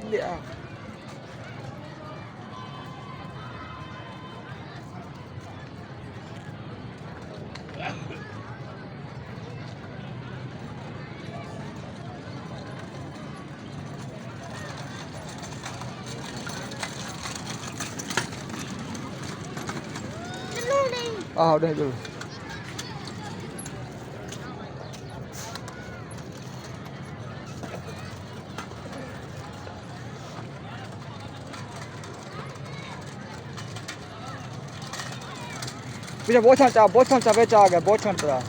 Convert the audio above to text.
ਲਿਆ ਆਹੋ ਦੇ ਜੋ ਵੀਰੇ ਬਹੁਤ ਛਾਂਟਾ ਵਿੱਚ ਆ ਗਿਆ ਬਹੁਤ ਛਾਂਟਾ